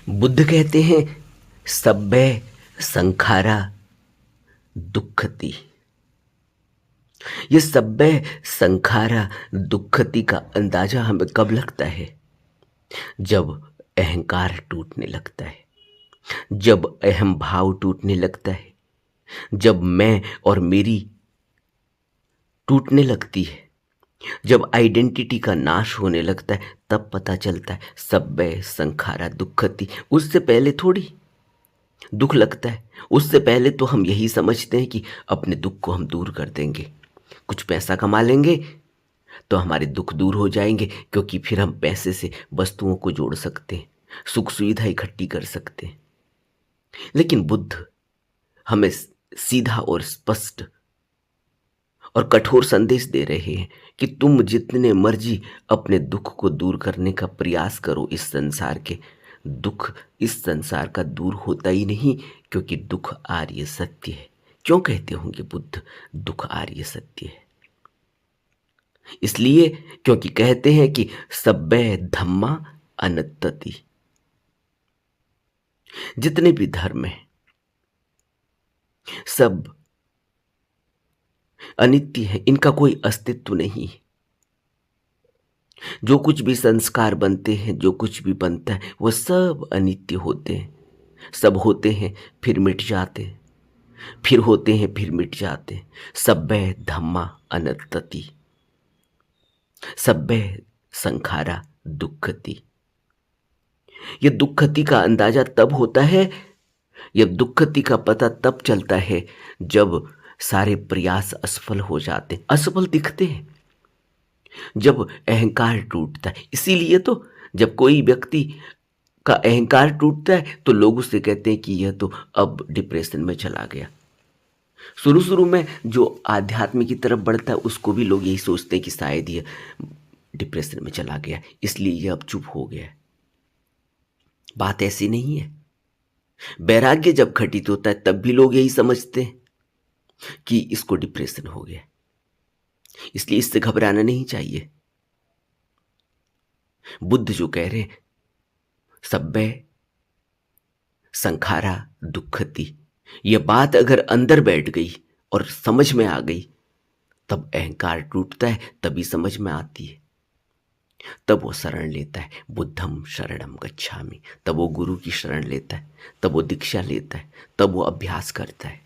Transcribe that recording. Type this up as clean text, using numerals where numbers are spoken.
बुद्ध कहते हैं सब्बे संखारा दुक्खति। ये सब्बे संखारा दुक्खति का अंदाजा हमें कब लगता है? जब अहंकार टूटने लगता है, जब अहम भाव टूटने लगता है, जब मैं और मेरी टूटने लगती है, जब आइडेंटिटी का नाश होने लगता है, तब पता चलता है सब्बे संखारा दुक्खति। उससे पहले थोड़ी दुख लगता है। उससे पहले तो हम यही समझते हैं कि अपने दुख को हम दूर कर देंगे, कुछ पैसा कमा लेंगे तो हमारे दुख दूर हो जाएंगे, क्योंकि फिर हम पैसे से वस्तुओं को जोड़ सकते हैं, सुख सुविधा इकट्ठी कर सकते हैं। लेकिन बुद्ध हमें सीधा और स्पष्ट और कठोर संदेश दे रहे हैं कि तुम जितने मर्जी अपने दुख को दूर करने का प्रयास करो, इस संसार के दुख इस संसार का दूर होता ही नहीं, क्योंकि दुख आर्य सत्य है। क्यों कहते होंगे बुद्ध दुख आर्य सत्य है? इसलिए क्योंकि कहते हैं कि सब्बे धम्मा अनत्तति। जितने भी धर्म हैं सब अनित्य है, इनका कोई अस्तित्व नहीं है। जो कुछ भी संस्कार बनते हैं, जो कुछ भी बनता है, वो सब अनित्य होते हैं। सब होते हैं फिर मिट जाते हैं, फिर होते हैं फिर मिट जाते हैं। सब्बे धम्मा अनत्तति, सब्बे संखारा दुक्खति। ये दुक्खति का अंदाजा तब होता है, ये दुक्खति का पता तब चलता है जब सारे प्रयास असफल हो जाते, असफल दिखते हैं, जब अहंकार टूटता है। इसीलिए तो जब कोई व्यक्ति का अहंकार टूटता है तो लोग उससे कहते हैं कि यह तो अब डिप्रेशन में चला गया। शुरू शुरू में जो आध्यात्म की तरफ बढ़ता है उसको भी लोग यही सोचते हैं कि शायद यह डिप्रेशन में चला गया, इसलिए यह अब चुप हो गया। बात ऐसी नहीं है। वैराग्य जब घटित होता है तब भी लोग यही समझते हैं कि इसको डिप्रेशन हो गया, इसलिए इससे घबराना नहीं चाहिए। बुद्ध जो कह रहे हैं सब्बे संखारा दुक्खति, यह बात अगर अंदर बैठ गई और समझ में आ गई, तब अहंकार टूटता है, तभी समझ में आती है। तब वो शरण लेता है, बुद्धम शरणम गच्छामि। तब वो गुरु की शरण लेता है, तब वो दीक्षा लेता है, तब वो अभ्यास करता है।